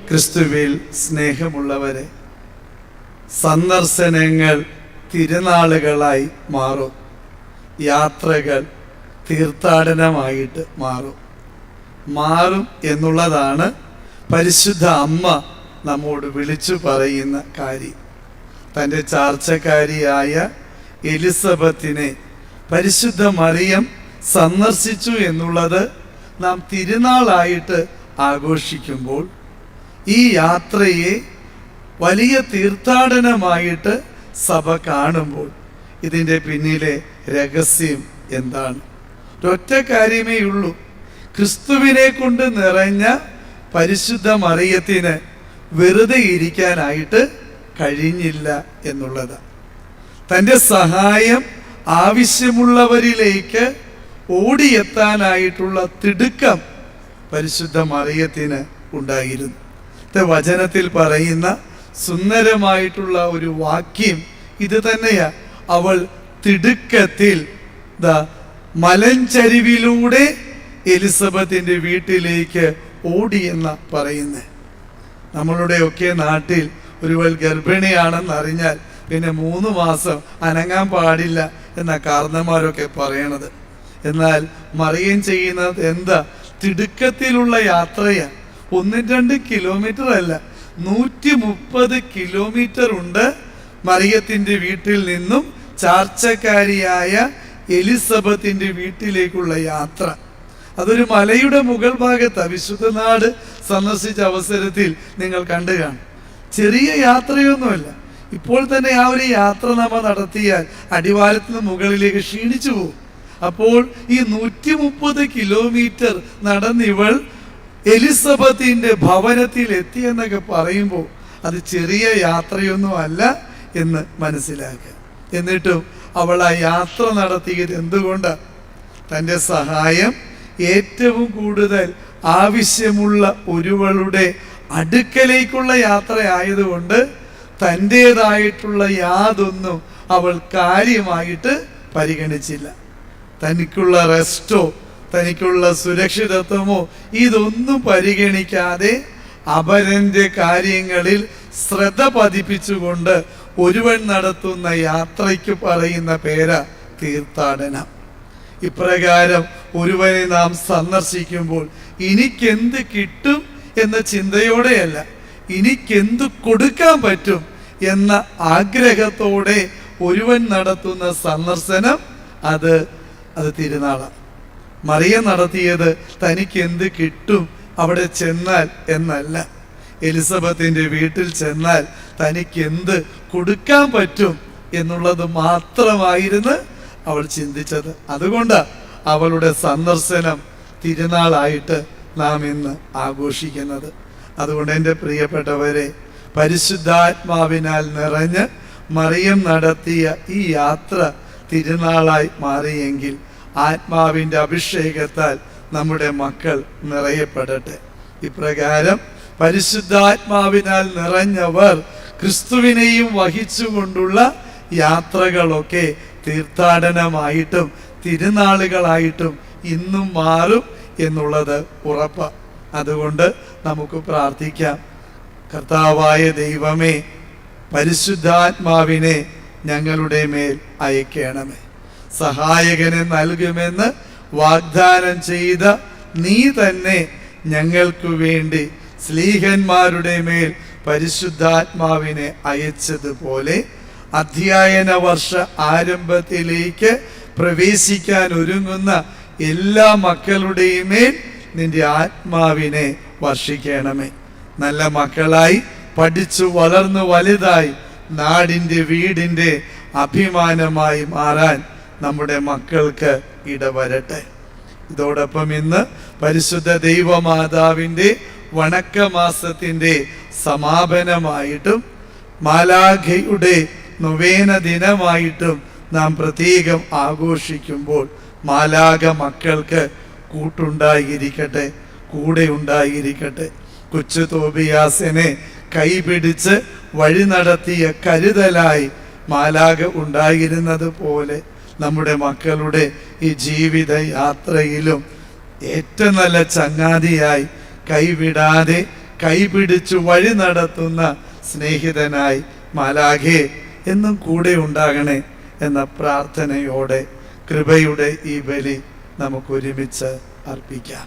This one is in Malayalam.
ക്രിസ്തുവിൽ സ്നേഹമുള്ളവരെ, സന്ദർശനങ്ങൾ തിരുനാളുകളായി മാറും, യാത്രകൾ തീർത്ഥാടനമായിട്ട് മാറും എന്നുള്ളതാണ് പരിശുദ്ധ അമ്മ നമ്മോട് വിളിച്ചു പറയുന്ന കാര്യം. തൻ്റെ ചാർച്ചക്കാരിയായ എലിസബത്തിനെ പരിശുദ്ധ മറിയം സന്ദർശിച്ചു എന്നുള്ളത് നാം തിരുനാളായിട്ട് ആഘോഷിക്കുമ്പോൾ ഈ യാത്രയെ വലിയ തീർത്ഥാടനമായിട്ട് സഭ കാണുമ്പോൾ ഇതിൻ്റെ പിന്നിലെ രഹസ്യം എന്താണ്? ഒരൊറ്റ കാര്യമേ ഉള്ളൂ. ക്രിസ്തുവിനെ കൊണ്ട് നിറഞ്ഞ പരിശുദ്ധ മറിയത്തിന് വെറുതെ ഇരിക്കാനായിട്ട് കഴിഞ്ഞില്ല എന്നുള്ളത്. തൻ്റെ സഹായം ആവശ്യമുള്ളവരിലേക്ക് ഓടിയെത്താനായിട്ടുള്ള തിടുക്കം പരിശുദ്ധ മറിയത്തിന് ഉണ്ടായിരുന്നു. വചനത്തിൽ പറയുന്ന സുന്ദരമായിട്ടുള്ള ഒരു വാക്യം ഇത് തന്നെയാ. അവൾ തിടുക്കത്തിൽ മലഞ്ചരിവിലൂടെ എലിസബത്തിന്റെ വീട്ടിലേക്ക് ഓടിയെന്ന പറയുന്നത്. നമ്മളുടെയൊക്കെ നാട്ടിൽ ഒരുവൾ ഗർഭിണിയാണെന്ന് അറിഞ്ഞാൽ പിന്നെ 3 മാസം അനങ്ങാൻ പാടില്ല എന്ന കാരണന്മാരൊക്കെ പറയണത്. എന്നാൽ മറിയം ചെയ്യുന്നത് എന്താ? തിടുക്കത്തിലുള്ള യാത്രയാണ്. 1-2 കിലോമീറ്റർ അല്ല, 130 കിലോമീറ്റർ ഉണ്ട് മറിയത്തിന്റെ വീട്ടിൽ നിന്നും ചാർച്ചക്കാരിയായ എലിസബത്തിന്റെ വീട്ടിലേക്കുള്ള യാത്ര. അതൊരു മലയുടെ മുകൾ ഭാഗത്ത് വിശുദ്ധ നാട് സന്ദർശിച്ച അവസരത്തിൽ നിങ്ങൾ കണ്ടു കാണും. ചെറിയ യാത്രയൊന്നുമല്ല. ഇപ്പോൾ തന്നെ ആ ഒരു യാത്ര നമ്മൾ നടത്തിയാൽ അടിവാരത്തിന് മുകളിലേക്ക് ക്ഷീണിച്ചു പോകും. അപ്പോൾ ഈ 130 കിലോമീറ്റർ നടന്നിവൾ എലിസബത്തിന്റെ ഭവനത്തിൽ എത്തിയെന്നൊക്കെ പറയുമ്പോൾ അത് ചെറിയ യാത്രയൊന്നും അല്ല എന്ന് മനസ്സിലാക്കുക. എന്നിട്ടും അവൾ ആ യാത്ര നടത്തിയത് എന്തുകൊണ്ടാണ്? തൻ്റെ സഹായം ഏറ്റവും കൂടുതൽ ആവശ്യമുള്ള ഒരുവളുടെ അടുക്കലേക്കുള്ള യാത്ര ആയതുകൊണ്ട് തൻ്റേതായിട്ടുള്ള യാതൊന്നും അവൾ കാര്യമായിട്ട് പരിഗണിച്ചില്ല. തനിക്കുള്ള റെസ്റ്റോ തനിക്കുള്ള സുരക്ഷിതത്വമോ ഇതൊന്നും പരിഗണിക്കാതെ അപരന്റെ കാര്യങ്ങളിൽ ശ്രദ്ധ പതിപ്പിച്ചുകൊണ്ട് ഒരുവൻ നടത്തുന്ന യാത്രയ്ക്ക് പറയുന്ന പേരാ തീർത്ഥാടനം. ഇപ്രകാരം ഒരുവനെ നാം സന്ദർശിക്കുമ്പോൾ എനിക്കെന്ത് കിട്ടും എന്ന ചിന്തയോടെയല്ല, എനിക്കെന്ത് കൊടുക്കാൻ പറ്റും എന്ന ആഗ്രഹത്തോടെ ഒരുവൻ നടത്തുന്ന സന്ദർശനം അത് തിരുനാളാണ്. മറിയം നടത്തിയത് തനിക്ക് എന്ത് കിട്ടും അവിടെ ചെന്നാൽ എന്നല്ല, എലിസബത്തിന്റെ വീട്ടിൽ ചെന്നാൽ തനിക്ക് എന്ത് കൊടുക്കാൻ പറ്റും എന്നുള്ളത് മാത്രമായിരുന്നു അവൾ ചിന്തിച്ചത്. അതുകൊണ്ട് അവളുടെ സന്ദർശനം തിരുനാളായിട്ട് നാം ഇന്ന് ആഘോഷിക്കുന്നത്. അതുകൊണ്ട് എൻ്റെ പ്രിയപ്പെട്ടവരെ, പരിശുദ്ധാത്മാവിനാൽ നിറഞ്ഞ് മറിയം നടത്തിയ ഈ യാത്ര തിരുനാളായി മാറിയെങ്കിൽ ആത്മാവിൻ്റെ അഭിഷേകത്താൽ നമ്മുടെ മക്കൾ നിറയപ്പെടട്ടെ. ഇപ്രകാരം പരിശുദ്ധാത്മാവിനാൽ നിറഞ്ഞവർ ക്രിസ്തുവിനെയും വഹിച്ചുകൊണ്ടുള്ള യാത്രകളൊക്കെ തീർത്ഥാടനമായിട്ടും തിരുനാളുകളായിട്ടും ഇന്നും മാറും എന്നുള്ളത് ഉറപ്പാണ്. അതുകൊണ്ട് നമുക്ക് പ്രാർത്ഥിക്കാം. കർത്താവായ ദൈവമേ, പരിശുദ്ധാത്മാവിനെ ഞങ്ങളുടെ മേൽ അയക്കണമേ. സഹായകനെ നൽകുമെന്ന് വാഗ്ദാനം ചെയ്ത നീ തന്നെ ഞങ്ങൾക്ക് വേണ്ടി സ്ലീഹന്മാരുടെ മേൽ പരിശുദ്ധാത്മാവിനെ അയച്ചതുപോലെ അധ്യയന വർഷ ആരംഭത്തിലേക്ക് പ്രവേശിക്കാൻ ഒരുങ്ങുന്ന എല്ലാ മക്കളുടെയും മേൽ നിന്റെ ആത്മാവിനെ വർഷിക്കണമേ. നല്ല മക്കളായി പഠിച്ചു വളർന്നു വലുതായി നാടിൻ്റെ വീടിൻ്റെ അഭിമാനമായി മാറാൻ നമ്മുടെ മക്കൾക്ക് ഇടവരട്ടെ. ഇതോടൊപ്പം ഇന്ന് പരിശുദ്ധ ദൈവമാതാവിൻ്റെ വണക്കമാസത്തിൻ്റെ സമാപനമായിട്ടും മാലാഖയുടെ നൊവേന ദിനമായിട്ടും നാം പ്രത്യേകം ആഘോഷിക്കുമ്പോൾ മാലാഖ മക്കൾക്ക് കൂട്ടുണ്ടായിരിക്കട്ടെ, കൂടെ ഉണ്ടായിരിക്കട്ടെ. കൊച്ചു തോബിയാസിനെ കൈപിടിച്ച് വഴി നടത്തിയ കരുതലായി മാലാഖ ഉണ്ടായിരുന്നത് പോലെ നമ്മുടെ മക്കളുടെ ഈ ജീവിത യാത്രയിലും ഏറ്റവും നല്ല ചങ്ങാതിയായി, കൈവിടാതെ കൈപിടിച്ചു വഴി നടത്തുന്ന സ്നേഹിതനായി മാലാഖേ എന്നും കൂടെ ഉണ്ടാകണേ എന്ന പ്രാർത്ഥനയോടെ കൃപയുടെ ഈ ബലി നമുക്ക് ഒരുമിച്ച് അർപ്പിക്കാം.